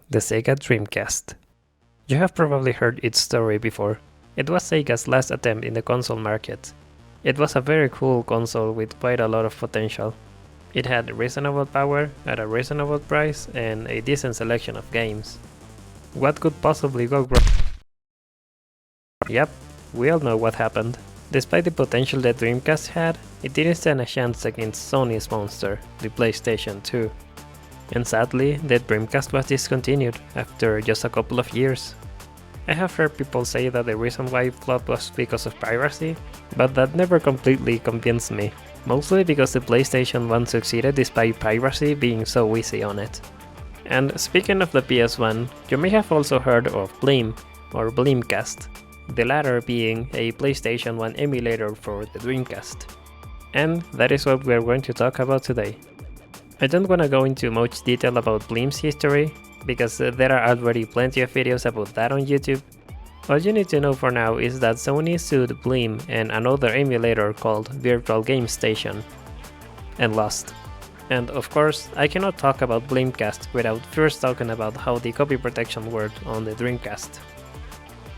the Sega Dreamcast. You have probably heard its story before. It was Sega's last attempt in the console market. It was a very cool console with quite a lot of potential. It had reasonable power at a reasonable price and a decent selection of games. What could possibly go wrong? Yep, we all know what happened. Despite the potential that Dreamcast had, it didn't stand a chance against Sony's monster, the PlayStation 2. And sadly, the Dreamcast was discontinued after just a couple of years. I have heard people say that the reason why it flopped was because of piracy, but that never completely convinced me, mostly because the PlayStation 1 succeeded despite piracy being so easy on it. And speaking of the PS1, you may have also heard of Bleem, or Bleemcast, the latter being a PlayStation 1 emulator for the Dreamcast. And that is what we are going to talk about today. I don't want to go into much detail about Bleem's history, because there are already plenty of videos about that on YouTube. All you need to know for now is that Sony sued Bleem and another emulator called Virtual Game Station, and lost. And of course, I cannot talk about Bleemcast without first talking about how the copy protection worked on the Dreamcast.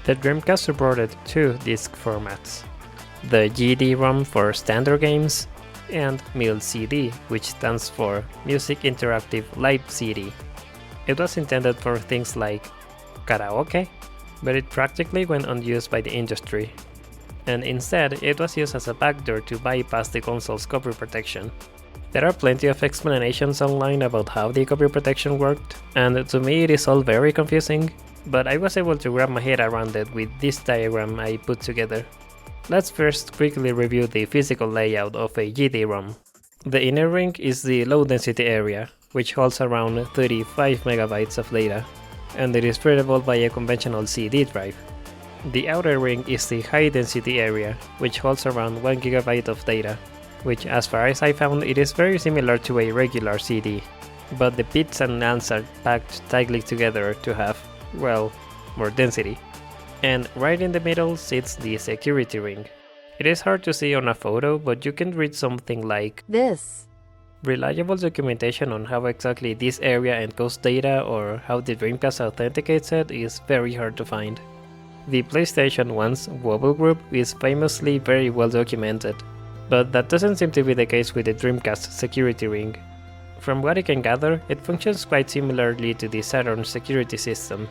The Dreamcast supported two disc formats, the GD-ROM for standard games, and MIL-CD, which stands for Music Interactive Live CD. It was intended for things like karaoke, but it practically went unused by the industry. And instead, it was used as a backdoor to bypass the console's copy protection. There are plenty of explanations online about how the copy protection worked, and to me it is all very confusing, but I was able to wrap my head around it with this diagram I put together. Let's first quickly review the physical layout of a GD-ROM. The inner ring is the low density area, which holds around 35 MB of data, and it is readable by a conventional CD drive. The outer ring is the high density area, which holds around 1 GB of data, which as far as I found it is very similar to a regular CD, but the bits and lands are packed tightly together to have, well, more density. And right in the middle sits the security ring. It is hard to see on a photo, but you can read something like this. Reliable documentation on how exactly this area encodes data or how the Dreamcast authenticates it is very hard to find. The PlayStation 1's wobble group is famously very well documented, but that doesn't seem to be the case with the Dreamcast security ring. From what I can gather, it functions quite similarly to the Saturn security system.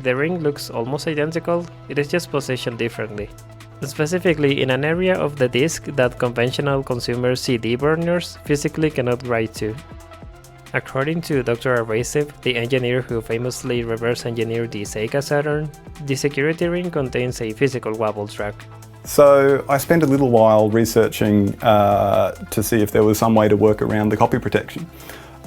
The ring looks almost identical, it is just positioned differently. Specifically in an area of the disc that conventional consumer CD burners physically cannot write to. According to Dr. Abrasive, the engineer who famously reverse engineered the Sega Saturn, the security ring contains a physical wobble track. So I spent a little while researching to see if there was some way to work around the copy protection.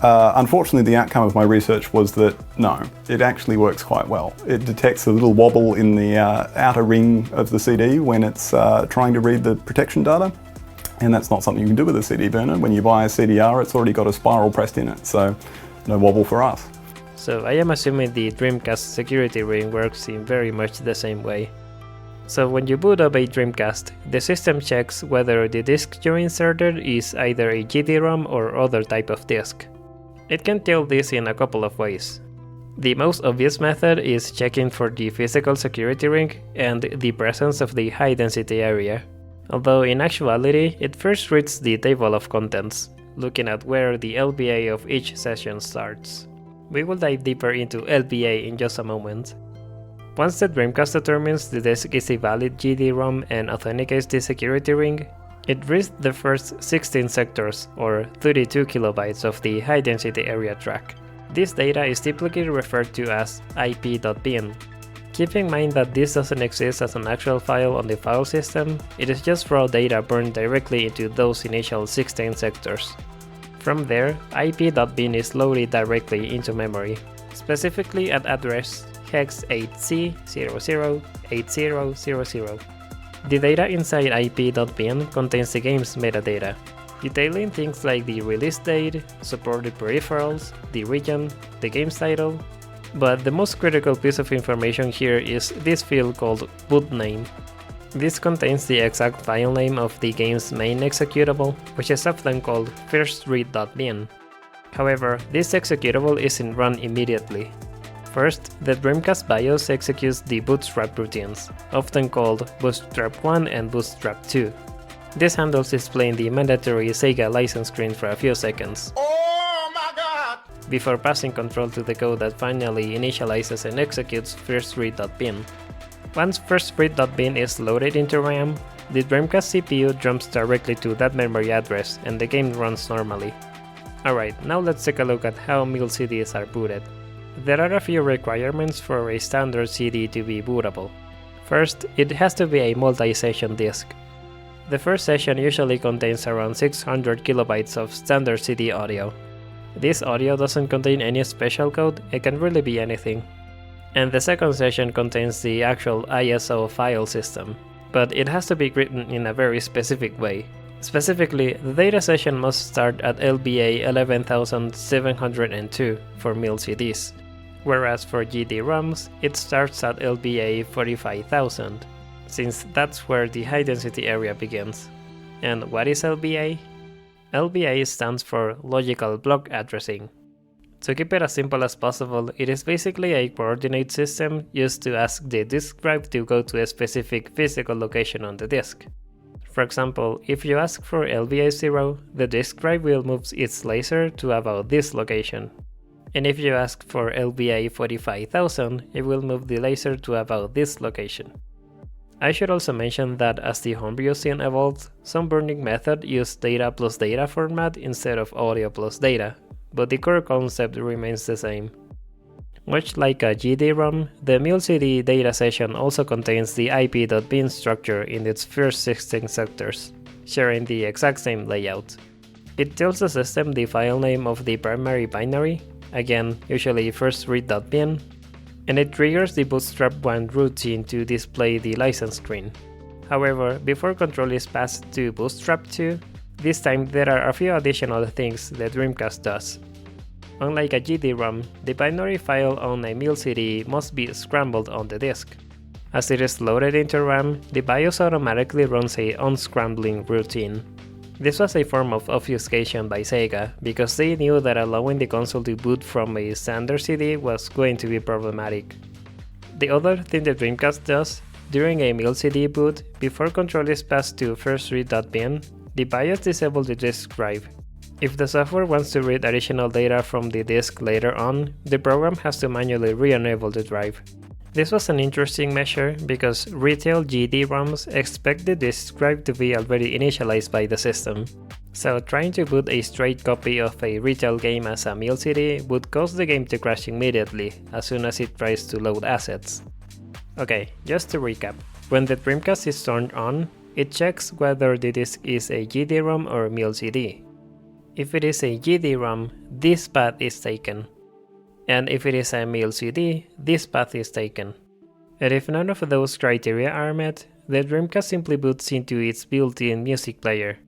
Unfortunately, the outcome of my research was that no, it actually works quite well. It detects a little wobble in the outer ring of the CD when it's trying to read the protection data, and that's not something you can do with a CD burner. When you buy a CDR, it's already got a spiral pressed in it, so no wobble for us. So I am assuming the Dreamcast security ring works in very much the same way. So when you boot up a Dreamcast, the system checks whether the disk you inserted is either a GD-ROM or other type of disk. It can tell this in a couple of ways. The most obvious method is checking for the physical security ring and the presence of the high density area, although in actuality it first reads the table of contents, looking at where the LBA of each session starts. We will dive deeper into LBA in just a moment. Once the Dreamcast determines the disk is a valid GD-ROM and authenticates the security ring, it reads the first 16 sectors, or 32 kilobytes of the high-density area track. This data is typically referred to as IP.bin. Keep in mind that this doesn't exist as an actual file on the file system, it is just raw data burned directly into those initial 16 sectors. From there, IP.bin is loaded directly into memory, specifically at address hex 8C008000. The data inside IP.bin contains the game's metadata, detailing things like the release date, supported peripherals, the region, the game's title. But the most critical piece of information here is this field called boot name. This contains the exact file name of the game's main executable, which is often called firstread.bin. However, this executable isn't run immediately. First, the Dreamcast BIOS executes the bootstrap routines, often called Bootstrap 1 and Bootstrap 2. This handles displaying the mandatory Sega license screen for a few seconds, before passing control to the code that finally initializes and executes firstRead.bin. Once firstRead.bin is loaded into RAM, the Dreamcast CPU jumps directly to that memory address and the game runs normally. Alright, now let's take a look at how mil CDs are booted. There are a few requirements for a standard CD to be bootable. First, it has to be a multi-session disk. The first session usually contains around 600 kilobytes of standard CD audio. This audio doesn't contain any special code, it can really be anything. And the second session contains the actual ISO file system, but it has to be written in a very specific way. Specifically, the data session must start at LBA 11702 for mil CDs, whereas for GD-ROMs, it starts at LBA 45000, since that's where the high-density area begins. And what is LBA? LBA stands for Logical Block Addressing. To keep it as simple as possible, it is basically a coordinate system used to ask the disk drive to go to a specific physical location on the disk. For example, if you ask for LBA 0, the disk drive will move its laser to about this location. And if you ask for LBA 45000, it will move the laser to about this location. I should also mention that as the homebrew scene evolved, some burning methods used data plus data format instead of audio plus data, but the core concept remains the same. Much like a GD-ROM, the mil CD data session also contains the IP.bin structure in its first 16 sectors, sharing the exact same layout. It tells the system the file name of the primary binary, again usually firstRead.bin, and it triggers the Bootstrap 1 routine to display the license screen. However, before control is passed to Bootstrap 2, this time there are a few additional things the Dreamcast does. Unlike a GD-ROM, the binary file on a mil CD must be scrambled on the disk. As it is loaded into RAM, the BIOS automatically runs a unscrambling routine. This was a form of obfuscation by Sega, because they knew that allowing the console to boot from a standard CD was going to be problematic. The other thing the Dreamcast does, during a mil CD boot, before control is passed to firstRead.bin, the BIOS disables the disk drive. If the software wants to read additional data from the disk later on, the program has to manually re-enable the drive. This was an interesting measure because retail GD-ROMs expect the disk drive to be already initialized by the system. So trying to boot a straight copy of a retail game as a mil CD would cause the game to crash immediately as soon as it tries to load assets. Okay, just to recap, when the Dreamcast is turned on, it checks whether the disk is a GD-ROM or mil CD. If it is a GD-ROM, this path is taken. And if it is a mil CD, this path is taken. And if none of those criteria are met, the Dreamcast simply boots into its built-in music player.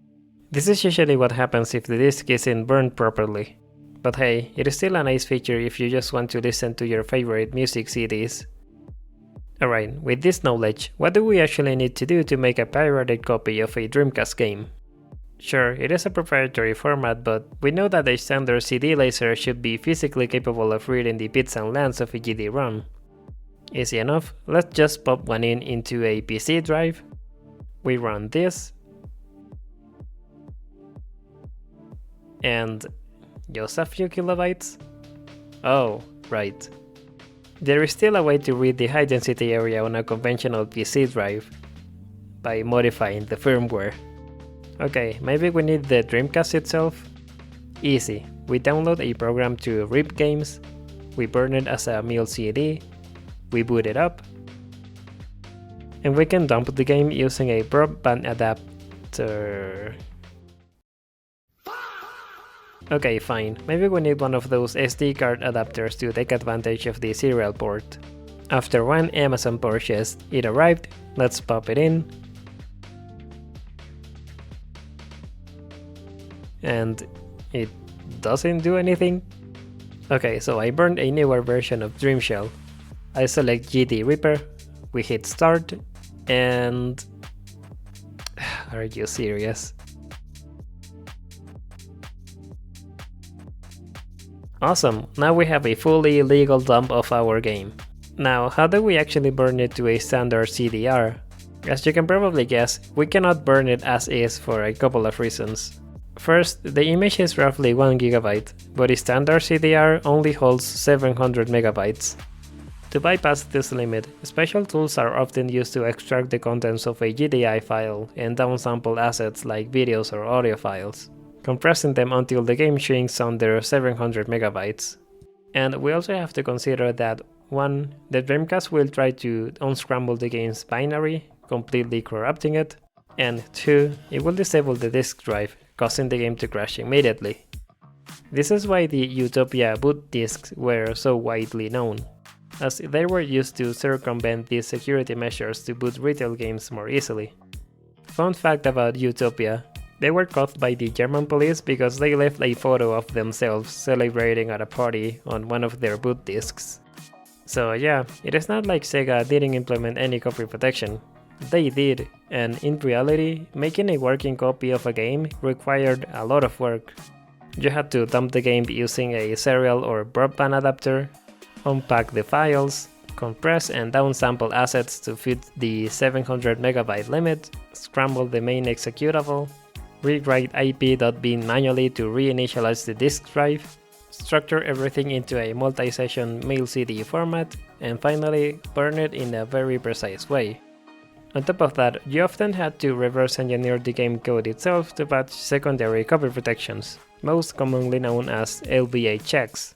This is usually what happens if the disk isn't burned properly. But hey, it is still a nice feature if you just want to listen to your favorite music CDs. Alright, with this knowledge, what do we actually need to do to make a pirated copy of a Dreamcast game? Sure, it is a proprietary format, but we know that a standard CD laser should be physically capable of reading the bits and lands of a GD-ROM. Easy enough, let's just pop one into a PC drive. We run this. And just a few kilobytes? Oh, right. There is still a way to read the high density area on a conventional PC drive by modifying the firmware. Okay, maybe we need the Dreamcast itself? Easy, we download a program to rip games, we burn it as a mil CD, we boot it up, and we can dump the game using a broadband adapter. Okay, fine, maybe we need one of those SD card adapters to take advantage of the serial port. After one Amazon purchase, it arrived, let's pop it in. And it doesn't do anything? Okay, so I burned a newer version of Dreamshell. I select GD Reaper, we hit start, and... Are you serious? Awesome, now we have a fully legal dump of our game. Now, how do we actually burn it to a standard CDR? As you can probably guess, we cannot burn it as is for a couple of reasons. First, the image is roughly 1 GB, but a standard CDR only holds 700 MB. To bypass this limit, special tools are often used to extract the contents of a GDI file and downsample assets like videos or audio files, compressing them until the game shrinks under 700 MB. And we also have to consider that 1. The Dreamcast will try to unscramble the game's binary, completely corrupting it, and 2. It will disable the disk drive, causing the game to crash immediately. This is why the Utopia boot disks were so widely known, as they were used to circumvent these security measures to boot retail games more easily. Fun fact about Utopia: they were caught by the German police because they left a photo of themselves celebrating at a party on one of their boot disks. So yeah, it is not like Sega didn't implement any copy protection. They did, and in reality, making a working copy of a game required a lot of work. You had to dump the game using a serial or broadband adapter, unpack the files, compress and downsample assets to fit the 700 MB limit, scramble the main executable, rewrite IP.bin manually to reinitialize the disk drive, structure everything into a multi-session mail CD format, and finally burn it in a very precise way. On top of that, you often had to reverse engineer the game code itself to patch secondary copy protections, most commonly known as LBA checks.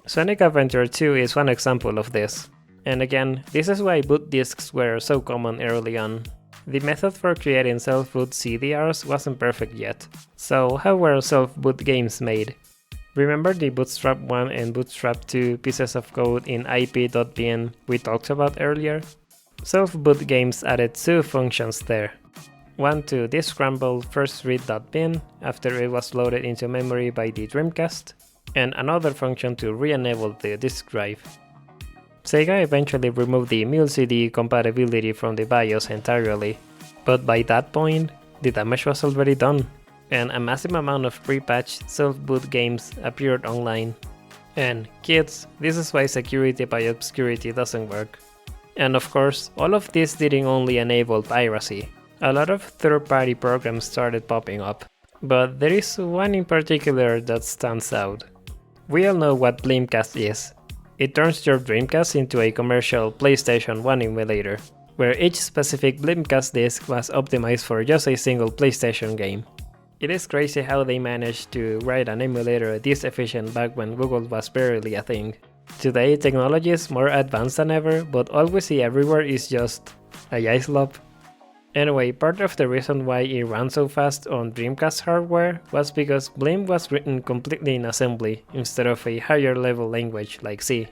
Sonic Adventure 2 is one example of this. And again, this is why boot disks were so common early on. The method for creating self-boot CDRs wasn't perfect yet. So how were self-boot games made? Remember the Bootstrap 1 and Bootstrap 2 pieces of code in IP.bin we talked about earlier? Self-boot games added 2 functions there. One to descramble firstread.bin after it was loaded into memory by the Dreamcast, and another function to re-enable the disk drive. Sega eventually removed the MulCD compatibility from the BIOS entirely, but by that point, the damage was already done, and a massive amount of pre-patched self-boot games appeared online. And kids, this is why security by obscurity doesn't work. And of course, all of this didn't only enable piracy. A lot of third-party programs started popping up, but there is one in particular that stands out. We all know what Bleemcast is. It turns your Dreamcast into a commercial PlayStation 1 emulator, where each specific Bleemcast disc was optimized for just a single PlayStation game. It is crazy how they managed to write an emulator this efficient back when Google was barely a thing. Today, technology is more advanced than ever, but all we see everywhere is just a iSlop. Anyway, part of the reason why it ran so fast on Dreamcast hardware was because Bleem was written completely in assembly instead of a higher level language like C.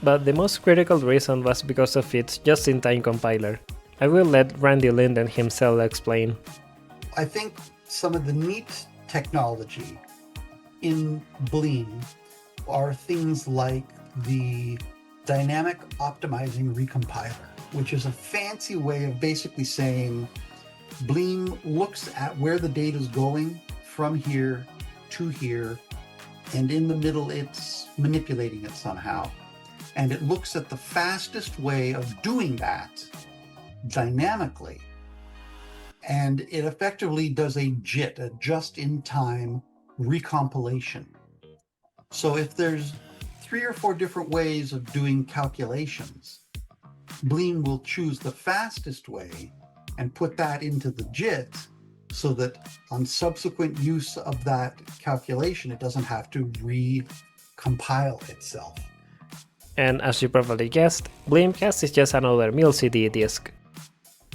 But the most critical reason was because of its just-in-time compiler. I will let Randy Linden himself explain. I think some of the neat technology in Bleem are things like the dynamic optimizing recompiler, which is a fancy way of basically saying Bleem looks at where the data is going from here to here, and in the middle it's manipulating it somehow. And it looks at the fastest way of doing that dynamically. And it effectively does a JIT, a just-in-time recompilation. So if there's 3 or 4 different ways of doing calculations, Bleem will choose the fastest way and put that into the JIT so that on subsequent use of that calculation, it doesn't have to recompile itself. And as you probably guessed, Bleemcast is just another MulCD disk.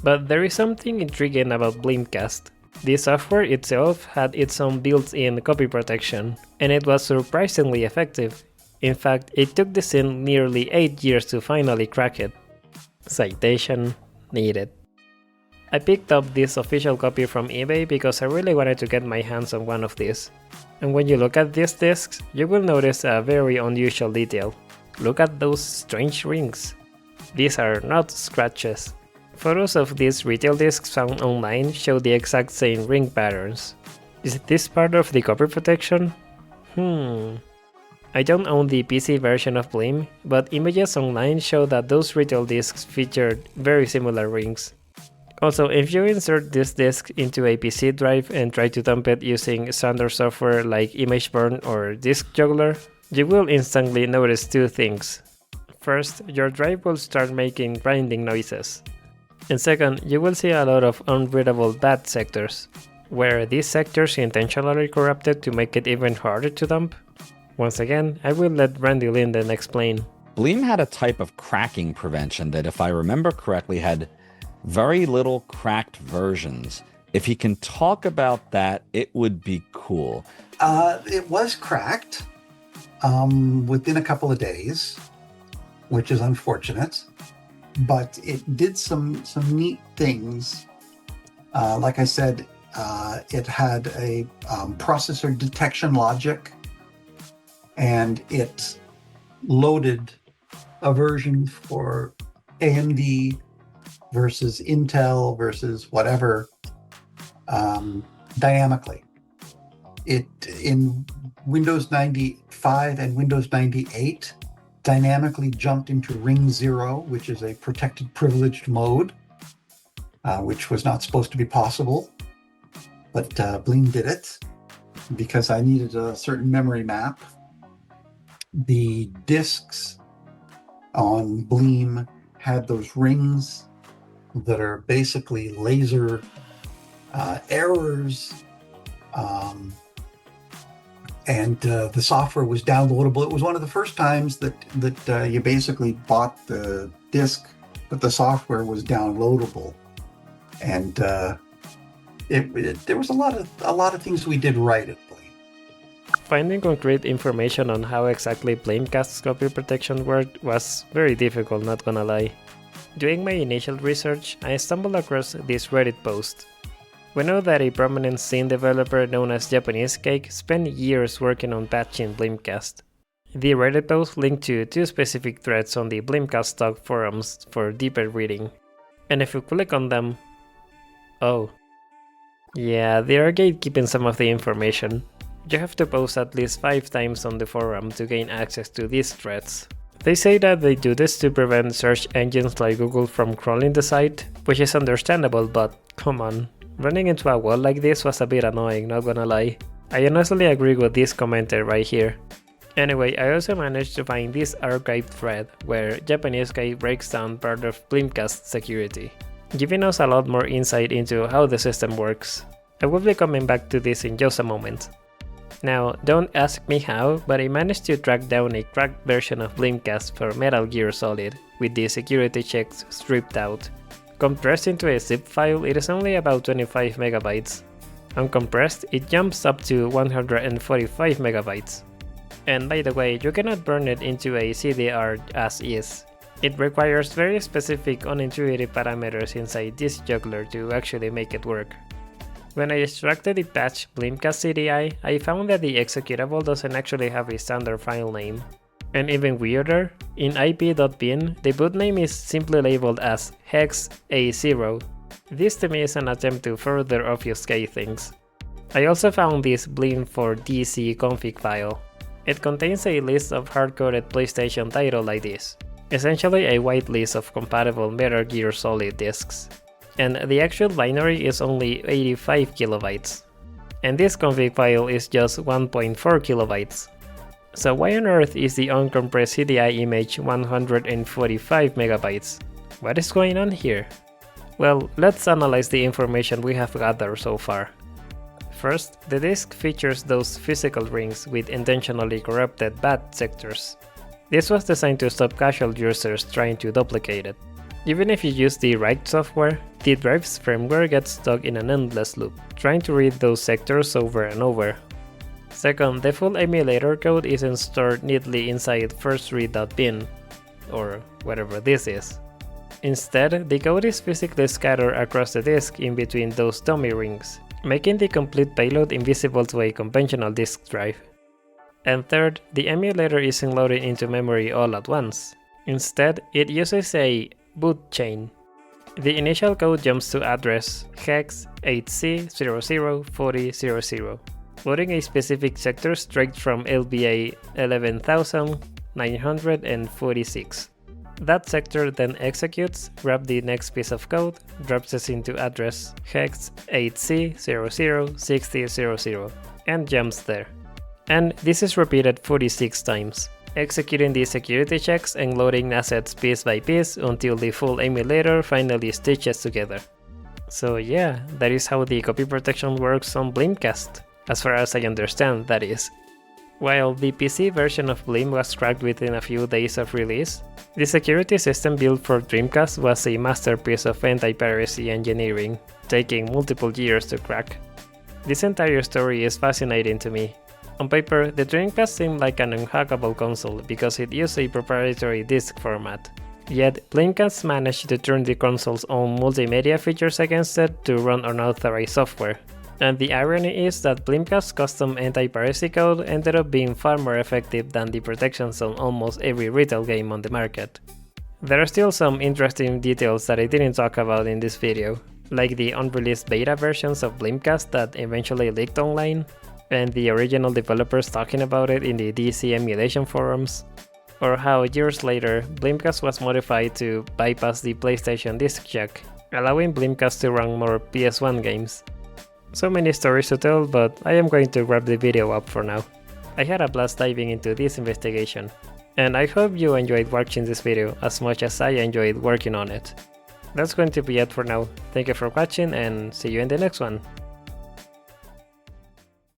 But there is something intriguing about Bleemcast. The software itself had its own built-in copy protection, and it was surprisingly effective. In fact, it took the scene nearly 8 years to finally crack it. Citation needed. I picked up this official copy from eBay because I really wanted to get my hands on one of these. And when you look at these discs, you will notice a very unusual detail. Look at those strange rings. These are not scratches. Photos of these retail discs found online show the exact same ring patterns. Is this part of the copy protection? I don't own the PC version of Bleem, but images online show that those retail discs featured very similar rings. Also, if you insert this disk into a PC drive and try to dump it using standard software like ImageBurn or Disk Juggler, you will instantly notice two things. First, your drive will start making grinding noises. And second, you will see a lot of unreadable bad sectors. Were these sectors intentionally corrupted to make it even harder to dump? Once again, I will let Randy Linden explain. Bleem had a type of cracking prevention that, if I remember correctly, had very little cracked versions. If he can talk about that, it would be cool. It was cracked within a couple of days, which is unfortunate, but it did some neat things. Like I said, it had a processor detection logic, and it loaded a version for AMD versus Intel versus whatever dynamically. It in Windows 95 and Windows 98 dynamically jumped into ring 0, which is a protected privileged mode, which was not supposed to be possible, but Bleem did it because I needed a certain memory map. The disks on Bleem had those rings that are basically laser errors, and the software was downloadable. It was one of the first times that you basically bought the disk, but the software was downloadable, and there was a lot of things we did right at Bleem. Finding concrete information on how exactly Bleemcast's copy protection worked was very difficult, not gonna lie. Doing my initial research, I stumbled across this Reddit post. We know that a prominent scene developer known as Japanese Cake spent years working on patching Bleemcast. The Reddit post linked to two specific threads on the Bleemcast stock forums for deeper reading. And if you click on them... oh. Yeah, they are gatekeeping some of the information. You have to post at least 5 times on the forum to gain access to these threads. They say that they do this to prevent search engines like Google from crawling the site, which is understandable, but come on. Running into a wall like this was a bit annoying, not gonna lie. I honestly agree with this commenter right here. Anyway, I also managed to find this archived thread where Japanese guy breaks down part of Bleemcast security, giving us a lot more insight into how the system works. I will be coming back to this in just a moment. Now, don't ask me how, but I managed to track down a cracked version of Bleemcast for Metal Gear Solid, with the security checks stripped out. Compressed into a zip file, it is only about 25 megabytes. Uncompressed, it jumps up to 145 megabytes. And by the way, you cannot burn it into a CDR as is. It requires very specific unintuitive parameters inside this juggler to actually make it work. When I extracted the patch Bleemcast CDI, I found that the executable doesn't actually have a standard file name. And even weirder, in ip.bin, the boot name is simply labeled as hex A0. This to me is an attempt to further obfuscate things. I also found this Bleem4DC config file. It contains a list of hard-coded PlayStation title IDs, essentially a whitelist of compatible Metal Gear Solid discs. And the actual binary is only 85 kilobytes. And this config file is just 1.4 kilobytes. So why on earth is the uncompressed CDI image 145 megabytes? What is going on here? Well, let's analyze the information we have gathered so far. First, the disk features those physical rings with intentionally corrupted bad sectors. This was designed to stop casual users trying to duplicate it. Even if you use the right software, the drive's firmware gets stuck in an endless loop, trying to read those sectors over and over. Second, the full emulator code isn't stored neatly inside firstread.bin, or whatever this is. Instead, the code is physically scattered across the disk in between those dummy rings, making the complete payload invisible to a conventional disk drive. And third, the emulator isn't loaded into memory all at once. Instead, it uses a boot chain. The initial code jumps to address hex 8C004000. loading a specific sector straight from LBA 11,946. That sector then executes, grabs the next piece of code, drops it into address hex 8C006000, and jumps there. And this is repeated 46 times, executing the security checks and loading assets piece by piece until the full emulator finally stitches together. So yeah, that is how the copy protection works on Bleemcast, as far as I understand, that is. While the PC version of Bleem was cracked within a few days of release, the security system built for Dreamcast was a masterpiece of anti-piracy engineering, taking multiple years to crack. This entire story is fascinating to me. On paper, the Dreamcast seemed like an unhackable console because it used a proprietary disk format. Yet, Bleemcast managed to turn the console's own multimedia features against it to run unauthorized software. And the irony is that Bleemcast's custom anti-piracy code ended up being far more effective than the protections on almost every retail game on the market. There are still some interesting details that I didn't talk about in this video, like the unreleased beta versions of Bleemcast that eventually leaked online, and the original developers talking about it in the DC emulation forums, or how years later Bleemcast was modified to bypass the PlayStation disk check, allowing Bleemcast to run more PS1 games. So many stories to tell, but I am going to wrap the video up for now. I had a blast diving into this investigation, and I hope you enjoyed watching this video as much as I enjoyed working on it. That's going to be it for now. Thank you for watching and see you in the next one.